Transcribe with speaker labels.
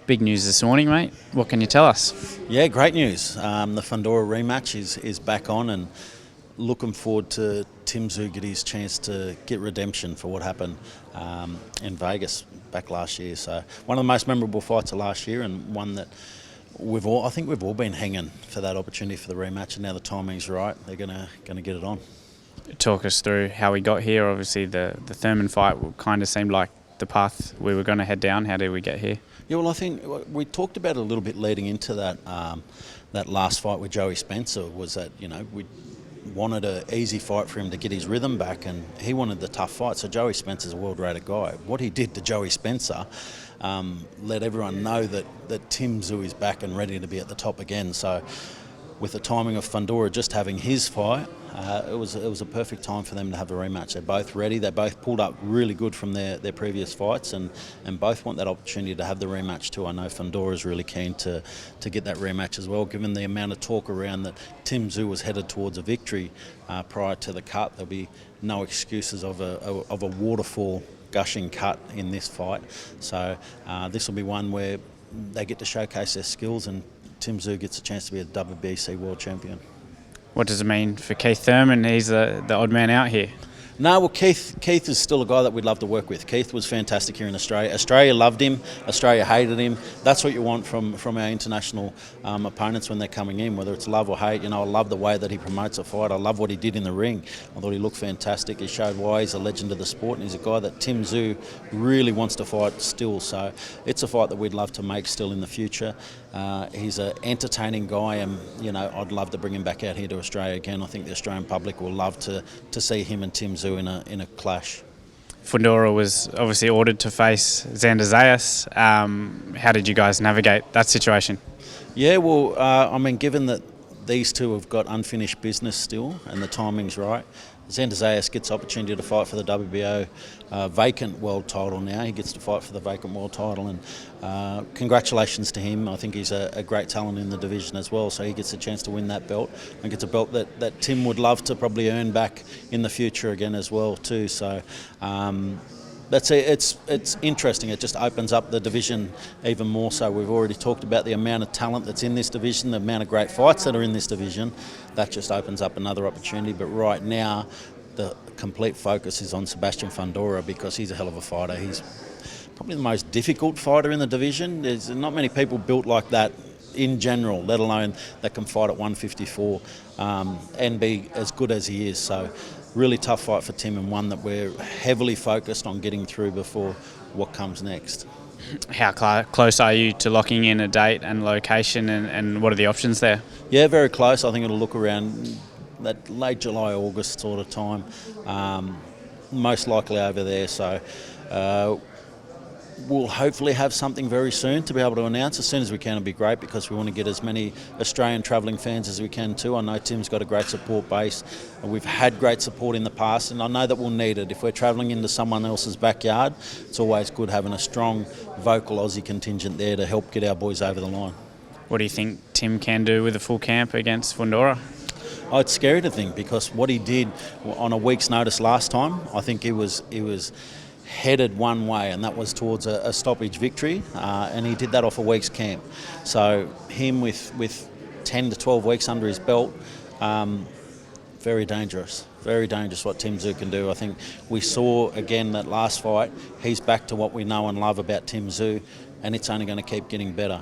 Speaker 1: Big news this morning, mate. What can you tell us?
Speaker 2: Yeah, great news. The Fundora rematch is back on, and looking forward to Tim Tszyu get his chance to get redemption for what happened in Vegas back last year. So one of the most memorable fights of last year, and one that I think we've all been hanging for that opportunity for the rematch, and now the timing's right. They're gonna get it on.
Speaker 1: Talk us through how we got here. Obviously, the Thurman fight kind of seemed like the path we were going to head down. How did we get here?
Speaker 2: Yeah, well, I think we talked about it a little bit leading into that that last fight with Joey Spencer. Was that we wanted an easy fight for him to get his rhythm back, and he wanted the tough fight. So Joey Spencer's a world-rated guy. What he did to Joey Spencer let everyone know that Tim Tszyu is back and ready to be at the top again. So with the timing of Fundora just having his fight, it was a perfect time for them to have a rematch. They're both ready. They both pulled up really good from their previous fights, and both want that opportunity to have the rematch too. I know Fundora is really keen to get that rematch as well, given the amount of talk around that Tim Tszyu was headed towards a victory prior to the cut. There'll be no excuses of a waterfall gushing cut in this fight. So this will be one where they get to showcase their skills, and Tim Tszyu gets a chance to be a WBC world champion.
Speaker 1: What does it mean for Keith Thurman? He's the odd man out here.
Speaker 2: No, well, Keith is still a guy that we'd love to work with. Keith was fantastic here in Australia. Australia loved him. Australia hated him. That's what you want from our international opponents when they're coming in, whether it's love or hate. I love the way that he promotes a fight. I love what he did in the ring. I thought he looked fantastic. He showed why he's a legend of the sport, and he's a guy that Tim Tszyu really wants to fight still. So it's a fight that we'd love to make still in the future. He's an entertaining guy, and I'd love to bring him back out here to Australia again. I think the Australian public will love to see him and Tim Tszyu in a clash.
Speaker 1: Fundora was obviously ordered to face Xander Zayas. How did you guys navigate that situation?
Speaker 2: Yeah, well, given that these two have got unfinished business still and the timing's right, Xander Zayas gets opportunity to fight for the WBO vacant world title now. He gets to fight for the vacant world title, and congratulations to him. I think he's a great talent in the division as well, so he gets a chance to win that belt. I think it's a belt that Tim would love to probably earn back in the future again as well too. So that's it. It's interesting. It just opens up the division even more so. We've already talked about the amount of talent that's in this division, the amount of great fights that are in this division. That just opens up another opportunity. But right now, the complete focus is on Sebastian Fundora, because he's a hell of a fighter. He's probably the most difficult fighter in the division. There's not many people built like that in general, let alone that can fight at 154 and be as good as he is. So really tough fight for Tim, and one that we're heavily focused on getting through before what comes next.
Speaker 1: How close are you to locking in a date and location, and what are the options there?
Speaker 2: Yeah, very close. I think it'll look around that late July, August sort of time, most likely over there. So we'll hopefully have something very soon to be able to announce. As soon as we can, it'll be great, because we want to get as many Australian travelling fans as we can too. I know Tim's got a great support base. We've had great support in the past, and I know that we'll need it. If we're travelling into someone else's backyard, it's always good having a strong, vocal Aussie contingent there to help get our boys over the line.
Speaker 1: What do you think Tim can do with a full camp against Fundora?
Speaker 2: Oh, it's scary to think, because what he did on a week's notice last time, I think he was headed one way, and that was towards a stoppage victory, and he did that off a week's camp. So him with 10 to 12 weeks under his belt, very dangerous what Tim Tszyu can do. I think we saw again that last fight, he's back to what we know and love about Tim Tszyu, and it's only going to keep getting better.